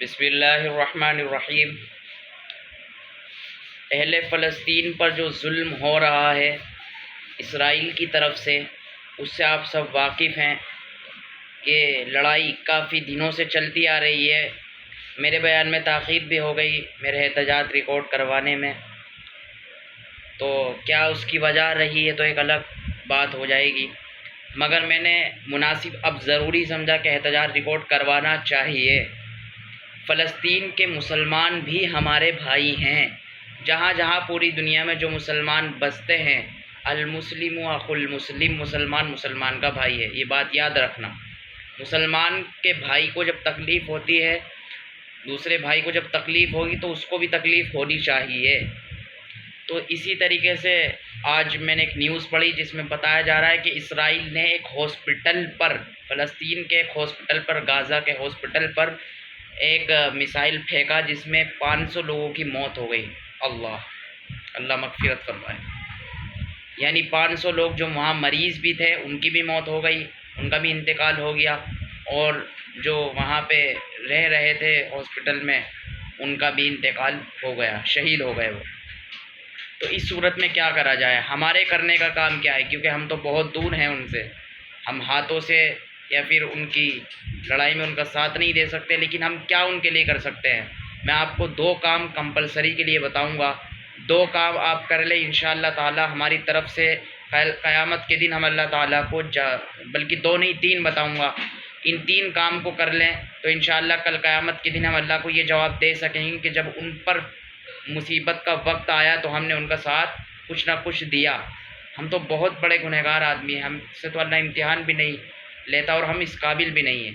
بسم اللہ الرحمن الرحیم۔ اہل فلسطین پر جو ظلم ہو رہا ہے اسرائیل کی طرف سے، اس سے آپ سب واقف ہیں کہ لڑائی کافی دنوں سے چلتی آ رہی ہے۔ میرے بیان میں تاخیر بھی ہو گئی میرے احتجاج ریکارڈ کروانے میں، تو کیا اس کی وجہ رہی ہے تو ایک الگ بات ہو جائے گی، مگر میں نے مناسب اب ضروری سمجھا کہ احتجاج ریکارڈ کروانا چاہیے۔ فلسطین کے مسلمان بھی ہمارے بھائی ہیں، جہاں جہاں پوری دنیا میں جو مسلمان بستے ہیں، المسلم اخو المسلم، مسلمان کا بھائی ہے، یہ بات یاد رکھنا۔ مسلمان کے بھائی کو جب تکلیف ہوتی ہے، دوسرے بھائی کو جب تکلیف ہوگی تو اس کو بھی تکلیف ہونی چاہیے۔ تو اسی طریقے سے آج میں نے ایک نیوز پڑھی جس میں بتایا جا رہا ہے کہ اسرائیل نے ایک ہاسپٹل پر، فلسطین کے ایک ہاسپٹل پر، غازہ کے ہاسپٹل پر ایک میسائل پھینکا جس میں 500 لوگوں کی موت ہو گئی۔ اللہ مغفرت فرمائے۔ یعنی 500 لوگ جو وہاں مریض بھی تھے ان کی بھی موت ہو گئی، ان کا بھی انتقال ہو گیا، اور جو وہاں پہ رہ رہے تھے ہاسپٹل میں ان کا بھی انتقال ہو گیا، شہید ہو گئے وہ۔ تو اس صورت میں کیا کرا جائے؟ ہمارے کرنے کا کام کیا ہے؟ کیونکہ ہم تو بہت دور ہیں ان سے، ہم ہاتھوں سے یا پھر ان کی لڑائی میں ان کا ساتھ نہیں دے سکتے، لیکن ہم کیا ان کے لیے کر سکتے ہیں؟ میں آپ کو 2 کام کمپلسری کے لیے بتاؤں گا، 2 کام آپ کر لیں انشاءاللہ تعالی ہماری طرف سے قیامت کے دن ہم اللہ تعالیٰ کو بلکہ 2 نہیں 3 بتاؤں گا، ان 3 کام کو کر لیں تو انشاءاللہ کل قیامت کے دن ہم اللہ کو یہ جواب دے سکیں گے کہ جب ان پر مصیبت کا وقت آیا تو ہم نے ان کا ساتھ کچھ نہ کچھ دیا۔ ہم تو بہت بڑے گنہگار آدمی ہیں، ہم سے تو اللہ امتحان بھی نہیں لیتا اور ہم اس قابل بھی نہیں ہیں۔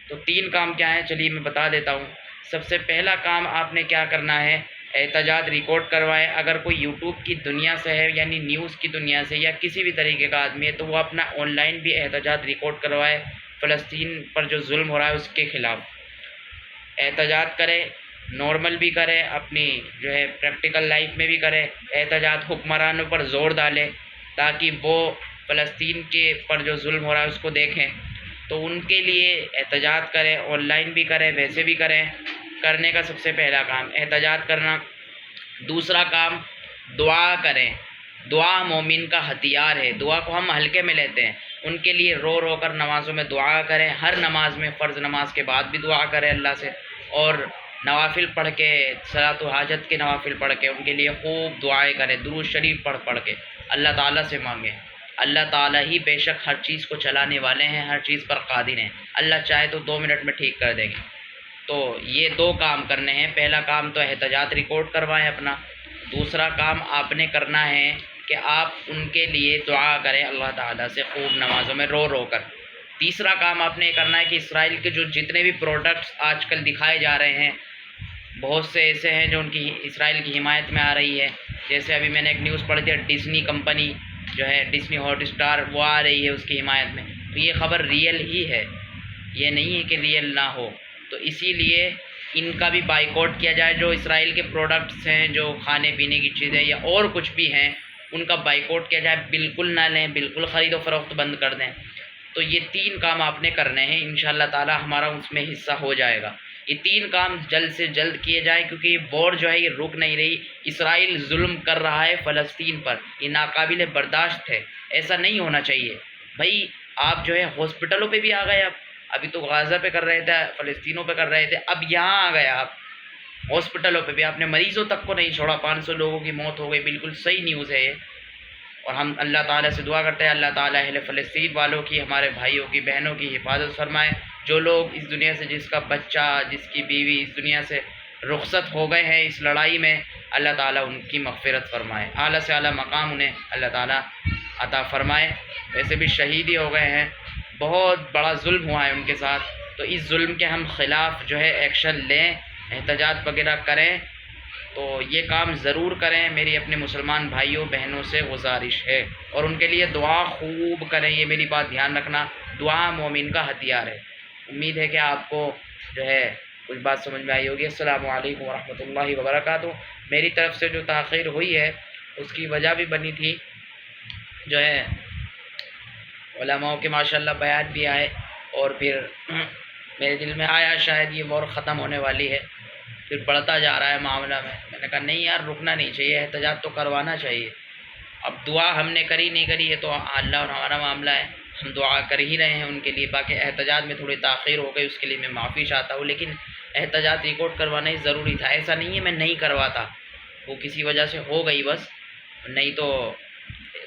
تو 3 کام کیا ہیں چلیے میں بتا دیتا ہوں۔ سب سے پہلا کام آپ نے کیا کرنا ہے، احتجاج ریکارڈ کروائے۔ اگر کوئی یوٹیوب کی دنیا سے ہے، یعنی نیوز کی دنیا سے، یا کسی بھی طریقے کا آدمی ہے تو وہ اپنا آن لائن بھی احتجاج ریکارڈ کروائے، فلسطین پر جو ظلم ہو رہا ہے اس کے خلاف احتجاج کرے، نارمل بھی کرے، اپنی جو ہے پریکٹیکل لائف میں بھی کرے احتجاج، حکمرانوں پر زور ڈالے تاکہ وہ فلسطین کے پر جو ظلم ہو رہا ہے اس کو دیکھیں۔ تو ان کے لیے احتجاج کریں، آن لائن بھی کریں، ویسے بھی کریں۔ کرنے کا سب سے پہلا کام احتجاج کرنا۔ دوسرا کام دعا کریں۔ دعا مومن کا ہتھیار ہے، دعا کو ہم ہلکے میں لیتے ہیں۔ ان کے لیے رو رو کر نمازوں میں دعا کریں، ہر نماز میں، فرض نماز کے بعد بھی دعا کریں اللہ سے، اور نوافل پڑھ کے، صلاۃ و حاجت کے نوافل پڑھ کے ان کے لیے خوب دعائیں کریں، درود شریف پڑھ کے اللہ تعالیٰ سے مانگیں۔ اللہ تعالیٰ ہی بے شک ہر چیز کو چلانے والے ہیں، ہر چیز پر قادر ہیں، اللہ چاہے تو 2 منٹ میں ٹھیک کر دیں گے۔ تو یہ 2 کام کرنے ہیں۔ پہلا کام تو احتجاج ریکارڈ کروائیں اپنا۔ دوسرا کام آپ نے کرنا ہے کہ آپ ان کے لیے دعا کریں اللہ تعالیٰ سے خوب نمازوں میں رو رو کر۔ تیسرا کام آپ نے کرنا ہے کہ اسرائیل کے جو جتنے بھی پروڈکٹس آج کل دکھائے جا رہے ہیں، بہت سے ایسے ہیں جو ان کی اسرائیل کی حمایت میں آ رہی ہے، جیسے ابھی میں نے ایک نیوز پڑھی تھی، ڈزنی کمپنی جو ہے ڈزنی ہاٹ اسٹار، وہ آ رہی ہے اس کی حمایت میں، تو یہ خبر ریئل ہی ہے، یہ نہیں ہے کہ ریئل نہ ہو۔ تو اسی لیے ان کا بھی بائیکاٹ کیا جائے، جو اسرائیل کے پروڈکٹس ہیں، جو کھانے پینے کی چیزیں یا اور کچھ بھی ہیں، ان کا بائیکاٹ کیا جائے، بالکل نہ لیں، بالکل خرید و فروخت بند کر دیں۔ تو یہ 3 کام آپ نے کرنے ہیں، انشاءاللہ تعالی ہمارا اس میں حصہ ہو جائے گا۔ یہ 3 کام جلد سے جلد کیے جائیں، کیونکہ یہ وار جو ہے یہ رک نہیں رہی۔ اسرائیل ظلم کر رہا ہے فلسطین پر، یہ ناقابل برداشت ہے، ایسا نہیں ہونا چاہیے۔ بھائی آپ جو ہے ہاسپٹلوں پہ بھی آ گئے، ابھی تو غازہ پہ کر رہے تھے، فلسطینوں پہ کر رہے تھے، اب یہاں آ گئے آپ ہاسپٹلوں پہ بھی، آپ نے مریضوں تک کو نہیں چھوڑا، 500 لوگوں کی موت ہو گئی، بالکل صحیح نیوز ہے یہ۔ اور ہم اللہ تعالیٰ سے دعا کرتے ہیں اللہ تعالیٰ اہل فلسطین والوں کی، ہمارے بھائیوں کی، بہنوں کی حفاظت فرمائے۔ جو لوگ اس دنیا سے، جس کا بچہ، جس کی بیوی اس دنیا سے رخصت ہو گئے ہیں اس لڑائی میں، اللہ تعالیٰ ان کی مغفرت فرمائے، اعلیٰ سے اعلیٰ مقام انہیں اللہ تعالیٰ عطا فرمائے۔ ویسے بھی شہید ہی ہو گئے ہیں، بہت بڑا ظلم ہوا ہے ان کے ساتھ، تو اس ظلم کے ہم خلاف جو ہے ایکشن لیں، احتجاج وغیرہ کریں۔ تو یہ کام ضرور کریں، میری اپنے مسلمان بھائیوں بہنوں سے گزارش ہے، اور ان کے لیے دعا خوب کریں، یہ میری بات دھیان رکھنا، دعا مومن کا ہتھیار ہے۔ امید ہے کہ آپ کو جو ہے کچھ بات سمجھ میں آئی ہوگی۔ السلام علیکم ورحمۃ اللہ وبرکاتہ۔ میری طرف سے جو تاخیر ہوئی ہے اس کی وجہ بھی بنی تھی، جو ہے علماء کے ماشاءاللہ بیان بھی آئے، اور پھر میرے دل میں آیا شاید یہ وار ختم ہونے والی ہے، پھر بڑھتا جا رہا ہے معاملہ میں نے کہا نہیں یار رکنا نہیں چاہیے، احتجاج تو کروانا چاہیے۔ اب دعا ہم نے کری نہیں کری یہ تو اللہ اور ہمارا معاملہ ہے، ہم دعا کر ہی رہے ہیں ان کے لیے، باقی احتجاج میں تھوڑی تاخیر ہو گئی اس کے لیے میں معافی چاہتا ہوں، لیکن احتجاج ریکارڈ کروانا ہی ضروری تھا، ایسا نہیں ہے میں نہیں کرواتا، وہ کسی وجہ سے ہو گئی بس، نہیں تو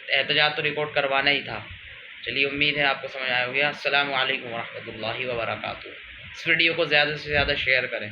احتجاج تو ریکارڈ کروانا ہی تھا۔ چلیے امید ہے آپ کو سمجھ آیا ہوگا۔ السلام علیکم ورحمۃ اللہ وبرکاتہ۔ اس ویڈیو کو زیادہ سے زیادہ شیئر کریں۔